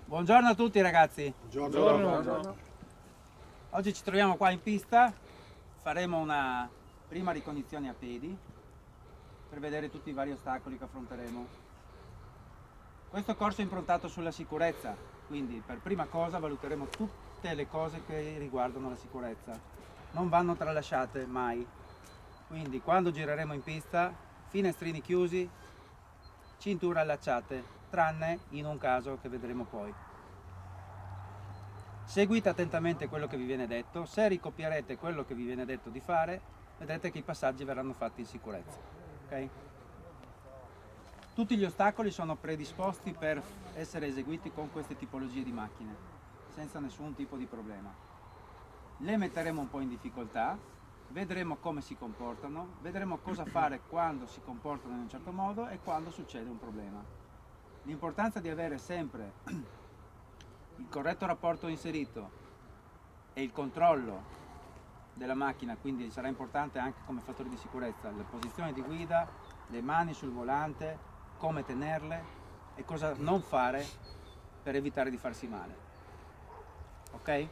Buongiorno a tutti ragazzi. Buongiorno. Oggi ci troviamo qua in pista, faremo una prima ricognizione a piedi per vedere tutti i vari ostacoli che affronteremo. Questo corso è improntato sulla sicurezza, quindi per prima cosa valuteremo tutte le cose che riguardano la sicurezza. Non vanno tralasciate mai, quindi quando gireremo in pista, finestrini chiusi, cinture allacciate, tranne in un caso che vedremo poi. Seguite attentamente quello che vi viene detto, se ricopierete quello che vi viene detto di fare, vedrete che i passaggi verranno fatti in sicurezza. Okay? Tutti gli ostacoli sono predisposti per essere eseguiti con queste tipologie di macchine, senza nessun tipo di problema. Le metteremo un po' in difficoltà, vedremo come si comportano, vedremo cosa fare quando si comportano in un certo modo e quando succede un problema. L'importanza di avere sempre il corretto rapporto inserito e il controllo della macchina, quindi sarà importante anche come fattore di sicurezza la posizione di guida, le mani sul volante, come tenerle e cosa non fare per evitare di farsi male. Ok? E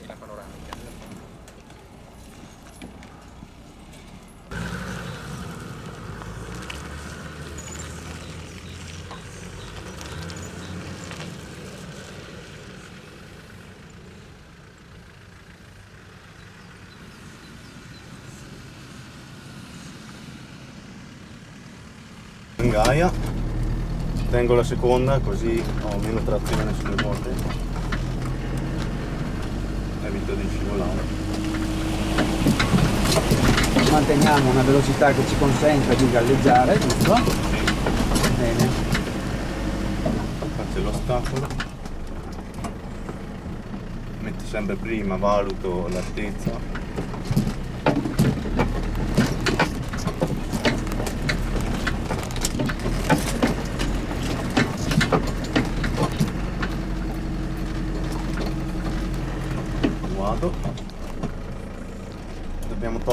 la panoramica. In gaia, tengo la seconda così ho meno trazione sulle ruote, evito di scivolare. Manteniamo una velocità che ci consenta di galleggiare, giusto? Sì. Bene. Qua c'è l'ostacolo, metto sempre prima, valuto l'altezza.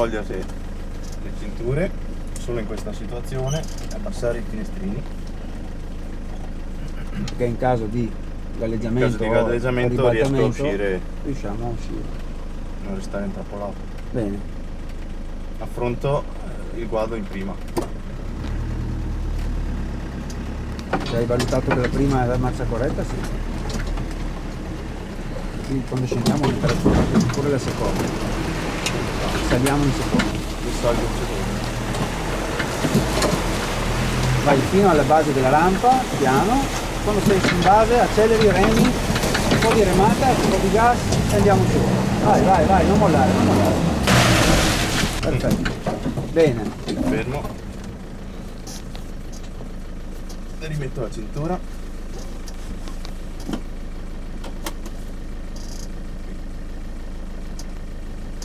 togliere le cinture solo in questa situazione e abbassare i finestrini. Perché in caso di In galleggiamento, caso di galleggiamento o riesco a ribaltamento, uscire, riusciamo a uscire. non restare intrappolato. Bene. Affronto il guado in prima. Se hai valutato che la prima è la marcia corretta, sì. Quindi quando scendiamo mettere pure la seconda. Saliamo in seconda. Io salgo in seconda. Vai fino alla base della rampa, piano. Quando sei in base acceleri, remi, un po' di remata, un po' di gas e andiamo su. Vai, vai, vai, non mollare, non mollare. Perfetto. Bene. Fermo. E rimetto la cintura.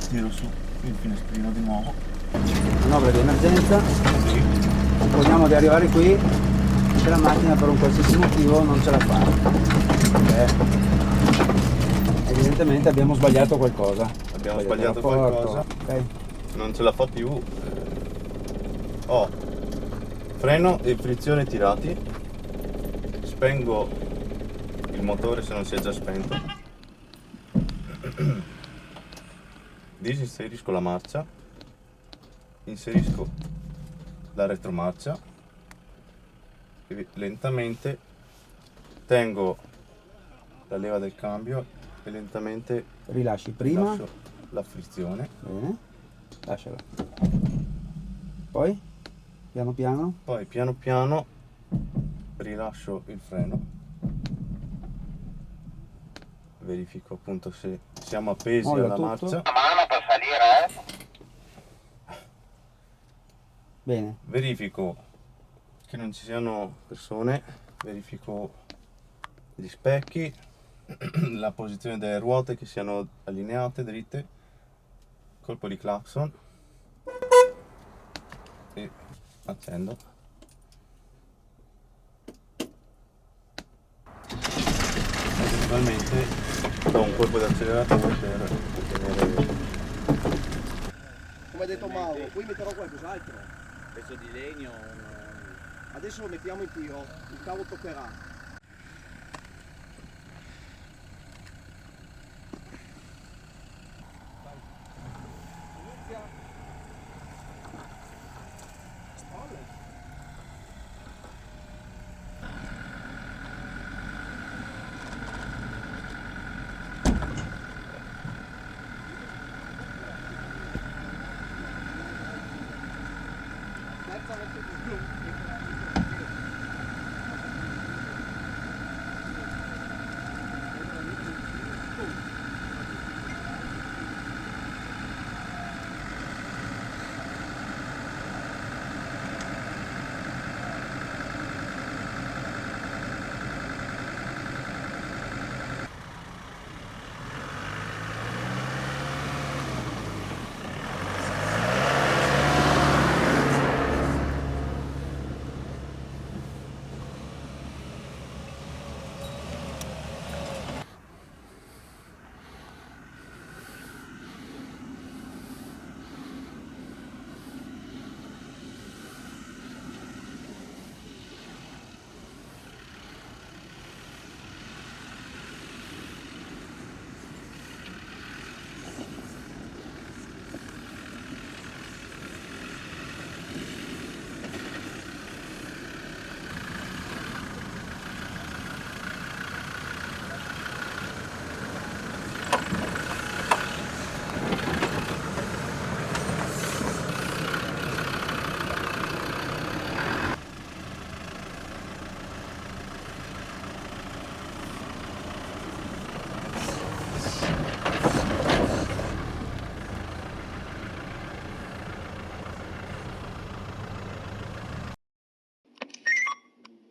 Tiro su il finestrino di nuovo. Manovra di emergenza. Sì. Supponiamo di arrivare qui se la macchina per un qualsiasi motivo non ce la fa. Evidentemente abbiamo sbagliato qualcosa. Abbiamo sbagliato rapporto, qualcosa. ok? Non ce la fa più. Ho freno e frizione tirati. Spengo il motore se non si è già spento. Disinserisco la marcia. Inserisco la retromarcia e lentamente tengo la leva del cambio e lentamente Rilasci prima. lascio la frizione. Bene. Lasciala. Poi? Piano piano. Poi piano piano rilascio il freno, verifico appunto se siamo appesi Molla alla tutto. marcia, Bene. verifico che non ci siano persone, verifico gli specchi, la posizione delle ruote che siano allineate, dritte, colpo di clacson e accendo. Eventualmente do un colpo di acceleratore per ottenere. Come ha detto Mauro, poi metterò qualcos'altro. Pezzo di legno, Adesso lo mettiamo in tiro, il cavo toccherà. Terza volta di più.